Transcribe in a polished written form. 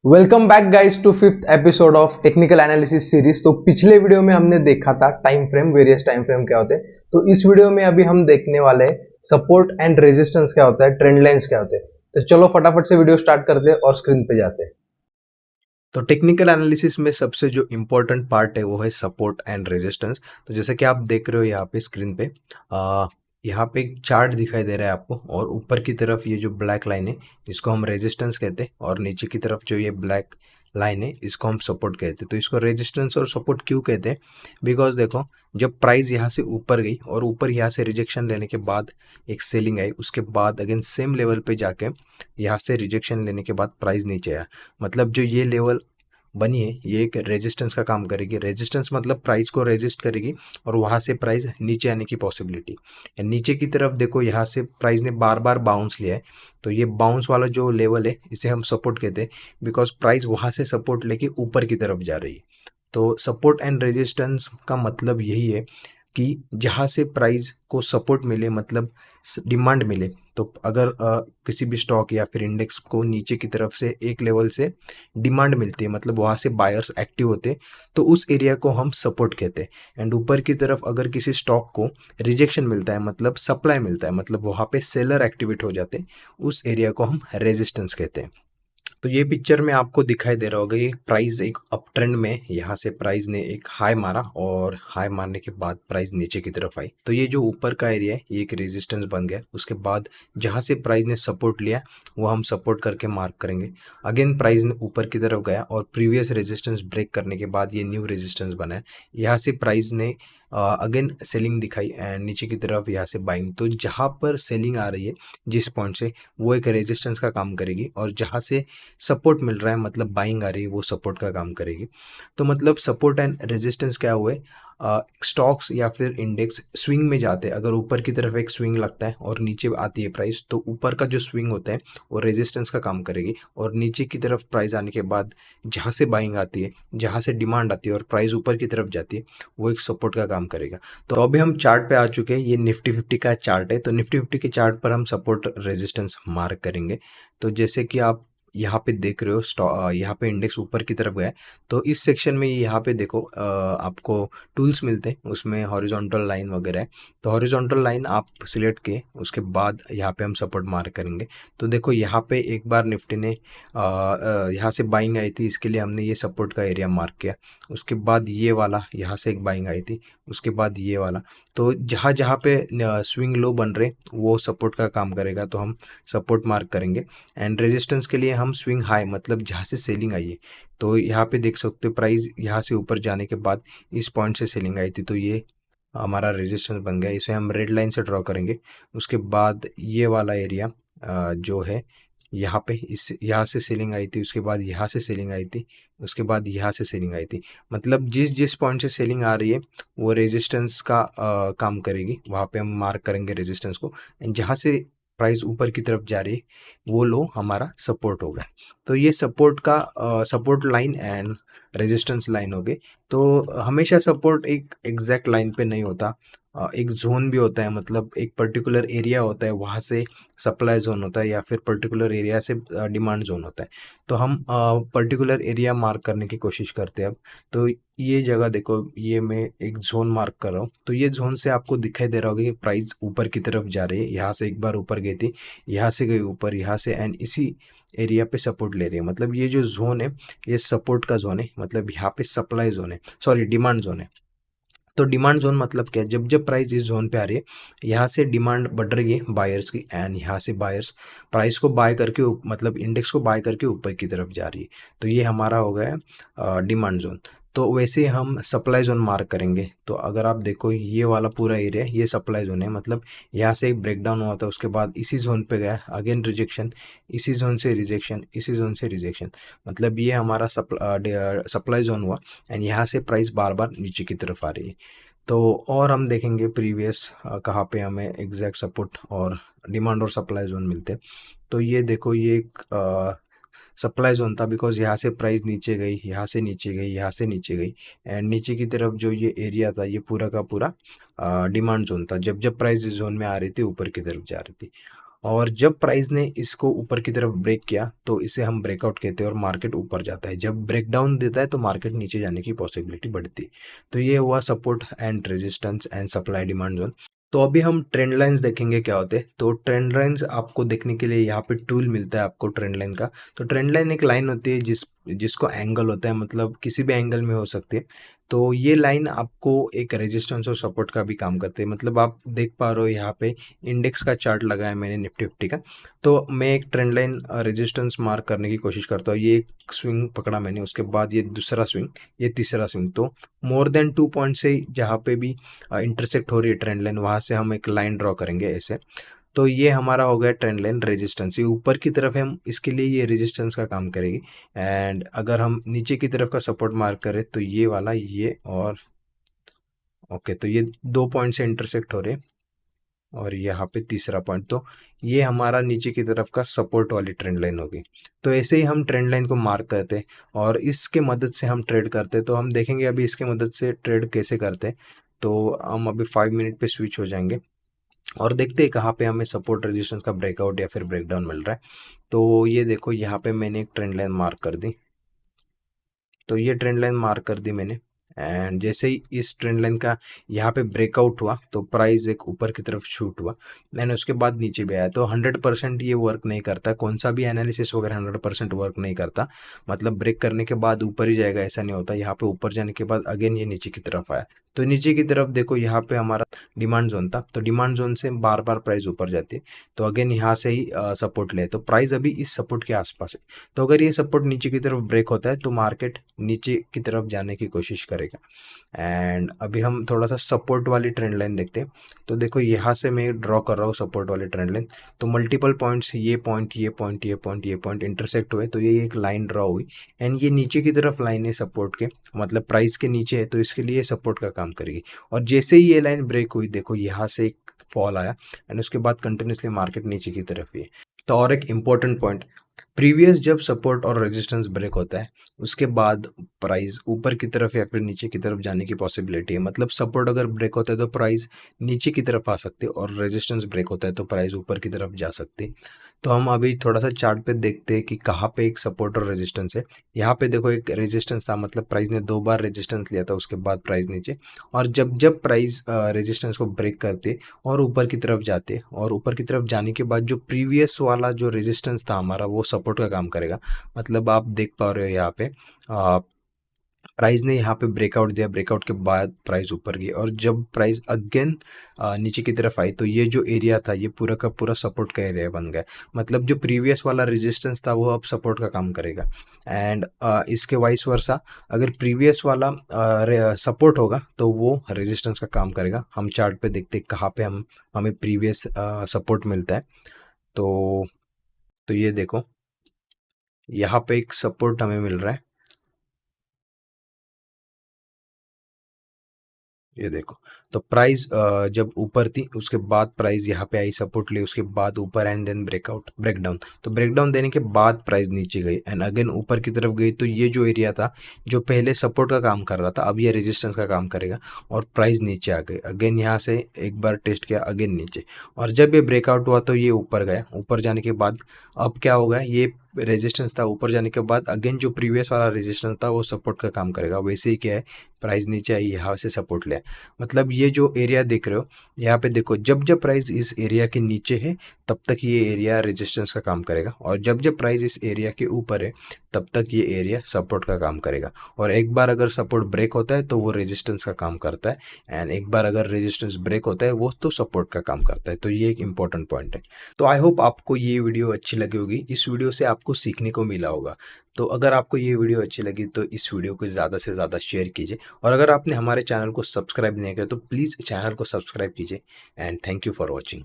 Welcome back guys to fifth episode of technical analysis series. तो पिछले video में हमने देखा था time frame, various time frame क्या होते हैं। तो इस वीडियो में अभी हम देखने वाले हैं सपोर्ट एंड रेजिस्टेंस क्या होता है, ट्रेंड लाइंस क्या होते हैं। तो चलो फटाफट से वीडियो स्टार्ट करते हैं और स्क्रीन पे जाते हैं। तो टेक्निकल एनालिसिस में सबसे जो इम्पोर्टेंट पार्ट है वो है सपोर्ट एंड रेजिस्टेंस। तो जैसे कि आप देख रहे हो यहाँ पे स्क्रीन पे, आ, यहाँ पे एक चार्ट दिखाई दे रहा है आपको, और ऊपर की तरफ ये जो ब्लैक लाइन है इसको हम रेजिस्टेंस कहते हैं, और नीचे की तरफ जो ये ब्लैक लाइन है इसको हम सपोर्ट कहते हैं। तो इसको रेजिस्टेंस और सपोर्ट क्यों कहते हैं? बिकॉज देखो, जब प्राइस यहाँ से ऊपर गई और ऊपर यहाँ से रिजेक्शन लेने के बाद एक सेलिंग आई, उसके बाद अगेन सेम लेवल पे जाके यहाँ से रिजेक्शन लेने के बाद प्राइस नीचे आया, मतलब जो ये लेवल बनी है ये एक रेजिस्टेंस का काम करेगी। रेजिस्टेंस मतलब प्राइस को रेजिस्ट करेगी और वहाँ से प्राइस नीचे आने की पॉसिबिलिटी। नीचे की तरफ देखो, यहाँ से प्राइस ने बार बार बाउंस लिया है, तो ये बाउंस वाला जो लेवल है इसे हम सपोर्ट कहते हैं, बिकॉज प्राइस वहाँ से सपोर्ट लेके ऊपर की तरफ जा रही है। तो सपोर्ट एंड रेजिस्टेंस का मतलब यही है कि जहाँ से प्राइस को सपोर्ट मिले, मतलब डिमांड मिले। तो अगर किसी भी स्टॉक या फिर इंडेक्स को नीचे की तरफ से एक लेवल से डिमांड मिलती है, मतलब वहाँ से बायर्स एक्टिव होते हैं, तो उस एरिया को हम सपोर्ट कहते हैं। एंड ऊपर की तरफ अगर किसी स्टॉक को रिजेक्शन मिलता है, मतलब सप्लाई मिलता है, मतलब वहाँ पे सेलर एक्टिवेट हो जाते हैं, उस एरिया को हम रेजिस्टेंस कहते हैं। तो ये पिक्चर में आपको दिखाई दे रहा होगा, ये प्राइस एक अप ट्रेंड में यहाँ से प्राइस ने एक हाई मारा, और हाई मारने के बाद प्राइस नीचे की तरफ आई। तो ये जो ऊपर का एरिया है ये एक रेजिस्टेंस बन गया। उसके बाद जहाँ से प्राइस ने सपोर्ट लिया वो हम सपोर्ट करके मार्क करेंगे। अगेन प्राइस ने ऊपर की तरफ गया और प्रीवियस रेजिस्टेंस ब्रेक करने के बाद ये न्यू रेजिस्टेंस बना है। यहाँ से प्राइस ने अगेन सेलिंग दिखाई एंड नीचे की तरफ यहाँ से बाइंग। तो जहाँ पर सेलिंग आ रही है जिस पॉइंट से, वो एक रेजिस्टेंस का काम करेगी, और जहाँ से सपोर्ट मिल रहा है मतलब बाइंग आ रही है, वो सपोर्ट का काम करेगी। तो मतलब सपोर्ट एंड रेजिस्टेंस क्या हुए, स्टॉक्स या फिर इंडेक्स स्विंग में जाते हैं। अगर ऊपर की तरफ एक स्विंग लगता है और नीचे आती है प्राइस, तो ऊपर का जो स्विंग होता है वो रेजिस्टेंस का काम करेगी, और नीचे की तरफ प्राइस आने के बाद जहाँ से बाइंग आती है, जहाँ से डिमांड आती है और प्राइस ऊपर की तरफ जाती है, वो एक सपोर्ट का काम करेगा। तो अभी हम चार्ट पे आ चुके हैं, ये निफ्टी 50 का चार्ट है। तो निफ्टी 50 के चार्ट पर हम सपोर्ट रेजिस्टेंस मार्क करेंगे। तो जैसे कि आप यहाँ पे देख रहे हो, यहाँ पे इंडेक्स ऊपर की तरफ गया है। तो इस सेक्शन में यहाँ पे देखो, आपको टूल्स मिलते हैं, उसमें हॉरिजॉन्टल लाइन वगैरह है। तो हॉरिजॉन्टल लाइन आप सिलेक्ट किए, उसके बाद यहाँ पे हम सपोर्ट मार्क करेंगे। तो देखो यहाँ पे एक बार निफ्टी ने यहाँ से बाइंग आई थी, इसके लिए हमने ये सपोर्ट का एरिया मार्क किया। उसके बाद ये वाला यहाँ से एक बाइंग आई थी, उसके बाद ये वाला। तो जहाँ जहाँ पे स्विंग लो बन रहे वो सपोर्ट का काम करेगा, तो हम सपोर्ट मार्क करेंगे। एंड रेजिस्टेंस के लिए हम स्विंग हाई, मतलब जहाँ से सेलिंग आई है। तो यहाँ पे देख सकते हो प्राइस यहाँ से ऊपर जाने के बाद इस पॉइंट से सेलिंग आई थी, तो ये हमारा रेजिस्टेंस बन गया। इसे हम रेड लाइन से ड्रॉ करेंगे। उसके बाद ये वाला एरिया जो है, यहाँ पे इस यहाँ से सेलिंग आई थी, उसके बाद यहाँ से सेलिंग आई थी, उसके बाद यहाँ से सेलिंग आई थी। मतलब जिस जिस पॉइंट से सेलिंग आ रही है वो रेजिस्टेंस का काम करेगी, वहाँ पे हम मार्क करेंगे रेजिस्टेंस को। एंड जहाँ से प्राइस ऊपर की तरफ जा रही है वो लो हमारा सपोर्ट होगा। तो ये सपोर्ट का support line and resistance line हो गई। तो हमेशा सपोर्ट एक एग्जैक्ट लाइन पे नहीं होता, एक जोन भी होता है, मतलब एक पर्टिकुलर एरिया होता है, वहाँ से सप्लाई जोन होता है, या फिर पर्टिकुलर एरिया से डिमांड जोन होता है। तो हम पर्टिकुलर एरिया मार्क करने की कोशिश करते हैं अब। तो ये जगह देखो, ये मैं एक जोन मार्क कर रहा हूँ। तो ये जोन से आपको दिखाई दे रहा होगा कि प्राइस ऊपर की तरफ जा रही है, यहाँ से एक बार ऊपर गई थी, यहाँ से गई ऊपर, यहाँ से, एंड इसी एरिया पे सपोर्ट ले रही है। मतलब ये जो जोन है ये सपोर्ट का जोन है, मतलब यहाँ पे सप्लाई जोन है, सॉरी डिमांड जोन है। तो डिमांड जोन मतलब क्या है, जब जब प्राइस इस जोन पे आ रही है, यहाँ से डिमांड बढ़ रही है बायर्स की, एंड यहाँ से बायर्स प्राइस को बाय करके मतलब इंडेक्स को बाय करके ऊपर की तरफ जा रही है। तो ये हमारा हो गया डिमांड जोन। तो वैसे ही हम सप्लाई जोन मार्क करेंगे। तो अगर आप देखो ये वाला पूरा एरिया ये सप्लाई जोन है, मतलब यहाँ से एक ब्रेकडाउन हुआ था, उसके बाद इसी जोन पे गया, अगेन रिजेक्शन, इसी जोन से रिजेक्शन, इसी जोन से रिजेक्शन, मतलब ये हमारा सप्लाई जोन हुआ। एंड यहाँ से प्राइस बार बार नीचे की तरफ आ रही है। तो और हम देखेंगे प्रीवियस कहाँ पे हमें एग्जैक्ट सपोर्ट और डिमांड और सप्लाई जोन मिलते हैं। तो ये देखो, ये एक सप्लाई जोन था, बिकॉज यहाँ से प्राइस नीचे गई, यहाँ से नीचे गई, यहाँ से नीचे गई, एंड नीचे की तरफ जो ये एरिया था ये पूरा का पूरा डिमांड जोन था, जब जब प्राइस इस जोन में आ रही थी ऊपर की तरफ जा रही थी। और जब प्राइस ने इसको ऊपर की तरफ ब्रेक किया तो इसे हम ब्रेकआउट कहते हैं और मार्केट ऊपर जाता है। जब ब्रेकडाउन देता है तो मार्केट नीचे जाने की पॉसिबिलिटी बढ़ती है। तो ये हुआ support and resistance and supply demand zone. तो अभी हम ट्रेंड लाइंस देखेंगे क्या होते हैं। तो ट्रेंड लाइंस आपको देखने के लिए यहाँ पे टूल मिलता है आपको ट्रेंड लाइन का। तो ट्रेंड लाइन एक लाइन होती है जिसको एंगल होता है, मतलब किसी भी एंगल में हो सकती है। तो ये लाइन आपको एक रेजिस्टेंस और सपोर्ट का भी काम करते हैं। मतलब आप देख पा रहे हो यहाँ पे इंडेक्स का चार्ट लगाया मैंने निफ्टी फिफ्टी का। तो मैं एक ट्रेंड लाइन रेजिस्टेंस मार्क करने की कोशिश करता हूँ। ये एक स्विंग पकड़ा मैंने, उसके बाद ये दूसरा स्विंग, ये तीसरा स्विंग। तो मोर देन 2 पॉइंट से जहाँ पे भी इंटरसेक्ट हो रही है ट्रेंड लाइन, वहाँ से हम एक लाइन ड्रॉ करेंगे ऐसे। तो ये हमारा हो गया ट्रेंड लाइन रेजिस्टेंस। ये ऊपर की तरफ है, हम इसके लिए ये रेजिस्टेंस का काम करेगी। एंड अगर हम नीचे की तरफ का सपोर्ट मार्क करें तो ये वाला, ये और ओके, तो ये 2 पॉइंट से इंटरसेक्ट हो रहे हैं और यहाँ पे तीसरा पॉइंट। तो ये हमारा नीचे की तरफ का सपोर्ट वाली ट्रेंड लाइन होगी। तो ऐसे ही हम ट्रेंड लाइन को मार्क करते हैं और इसके मदद से हम ट्रेड करते हैं। तो हम देखेंगे अभी इसके मदद से ट्रेड कैसे करते हैं। तो हम अभी 5 मिनट पे स्विच हो जाएंगे और देखते हैं कहाँ पे हमें सपोर्ट रेजिस्टेंस का ब्रेकआउट या फिर ब्रेकडाउन मिल रहा है। तो ये देखो यहाँ पे मैंने एक ट्रेंड लाइन मार्क कर दी। तो ये ट्रेंड लाइन मार्क कर दी मैंने। एंड जैसे ही इस ट्रेंड लाइन का यहाँ पे ब्रेकआउट हुआ तो प्राइस एक ऊपर की तरफ शूट हुआ, मैंने उसके बाद नीचे भी आया। तो 100% ये वर्क नहीं करता, कौन सा भी एनालिसिस वगैरह 100% वर्क नहीं करता। मतलब ब्रेक करने के बाद ऊपर ही जाएगा ऐसा नहीं होता। यहाँ पे ऊपर जाने के बाद अगेन ये नीचे की तरफ आया। तो नीचे की तरफ देखो यहाँ पे हमारा डिमांड जोन था, तो डिमांड जोन से बार बार प्राइस ऊपर जाती है। तो अगेन यहाँ से ही सपोर्ट ले, तो प्राइस अभी इस सपोर्ट के आसपास है। तो अगर ये सपोर्ट नीचे की तरफ ब्रेक होता है तो मार्केट नीचे की तरफ जाने की कोशिश करेगा। एंड अभी हम थोड़ा सा सपोर्ट वाली ट्रेंड लाइन देखते हैं। तो देखो यहाँ से मैं ड्रॉ कर रहा हूँ सपोर्ट वाली ट्रेंड लाइन। तो मल्टीपल पॉइंट्स, ये पॉइंट, ये पॉइंट, ये पॉइंट, ये पॉइंट इंटरसेक्ट हुए, तो ये एक लाइन ड्रॉ हुई। एंड ये नीचे की तरफ लाइन है सपोर्ट के, मतलब प्राइस के नीचे है, तो इसके लिए सपोर्ट का काम करेगी। और जैसे ही ये लाइन ब्रेक हुई, देखो यहाँ से एक फॉल आया एंड उसके बाद कंटिन्यूसली मार्केट नीचे की तरफ ही है। तो और एक इम्पॉर्टेंट पॉइंट, प्रीवियस जब सपोर्ट और रेजिस्टेंस ब्रेक होता है उसके बाद प्राइस ऊपर की तरफ या फिर नीचे की तरफ जाने की पॉसिबिलिटी है। मतलब सपोर्ट अगर ब्रेक होता है तो प्राइस नीचे की तरफ आ सकती है और रेजिस्टेंस ब्रेक होता है तो प्राइस ऊपर की तरफ जा सकती है। तो हम अभी थोड़ा सा चार्ट पे देखते हैं कि कहाँ पे एक सपोर्ट और रेजिस्टेंस है। यहाँ पे देखो एक रेजिस्टेंस था, मतलब प्राइस ने 2 बार रेजिस्टेंस लिया था, उसके बाद प्राइस नीचे। और जब जब प्राइस रेजिस्टेंस को ब्रेक करते और ऊपर की तरफ जाते, और ऊपर की तरफ जाने के बाद जो प्रीवियस वाला जो रेजिस्टेंस था हमारा वो सपोर्ट का काम करेगा। मतलब आप देख पा रहे हो यहाँ पे प्राइस ने यहाँ पे ब्रेकआउट दिया, ब्रेकआउट के बाद प्राइस ऊपर गई और जब प्राइस अगेन नीचे की तरफ आई तो ये जो एरिया था ये पूरा का पूरा सपोर्ट का एरिया बन गया। मतलब जो प्रीवियस वाला रेजिस्टेंस था वो अब सपोर्ट का काम करेगा। एंड इसके वाइस वर्सा, अगर प्रीवियस वाला सपोर्ट होगा तो वो रेजिस्टेंस का काम करेगा। हम चार्ट पे देखते हैं कहाँ पे हमें प्रीवियस सपोर्ट मिलता है। तो ये देखो यहाँ पे एक सपोर्ट हमें मिल रहा है, ये देखो। तो प्राइस जब ऊपर थी उसके बाद प्राइस यहाँ पे आई, सपोर्ट ली, उसके बाद ऊपर एंड देन ब्रेकआउट, ब्रेकडाउन। तो ब्रेकडाउन देने के बाद प्राइस नीचे गई एंड अगेन ऊपर की तरफ गई। तो ये जो एरिया था जो पहले सपोर्ट का काम कर रहा था अब ये रेजिस्टेंस का काम करेगा और प्राइस नीचे आ गई। अगेन यहाँ से एक बार टेस्ट किया, अगेन नीचे, और जब ये ब्रेकआउट हुआ तो ये ऊपर गया। ऊपर जाने के बाद अब क्या होगा, ये रेजिस्टेंस था, ऊपर जाने के बाद अगेन जो प्रीवियस वाला रेजिस्टेंस था वो सपोर्ट का काम करेगा। वैसे ही क्या है, प्राइस नीचे आई, यहाँ से सपोर्ट लिया। मतलब ये जो एरिया देख रहे हो यहाँ पे देखो, जब जब प्राइस इस एरिया के नीचे है तब तक ये एरिया रेजिस्टेंस का काम करेगा, और जब जब प्राइस इस एरिया के ऊपर है तब तक ये एरिया सपोर्ट का काम करेगा। और एक बार अगर सपोर्ट ब्रेक होता है तो वो रेजिस्टेंस का काम करता है, एंड एक बार अगर रेजिस्टेंस ब्रेक होता है वो तो सपोर्ट का काम करता है। तो ये एक इंपॉर्टेंट पॉइंट है। तो आई होप आपको ये वीडियो अच्छी लगी होगी, इस वीडियो से आपको सीखने को मिला होगा। तो अगर आपको ये वीडियो अच्छी लगी तो इस वीडियो को ज़्यादा से ज़्यादा शेयर कीजिए, और अगर आपने हमारे चैनल को सब्सक्राइब नहीं किया तो प्लीज़ चैनल को सब्सक्राइब कीजिए। And thank you for watching.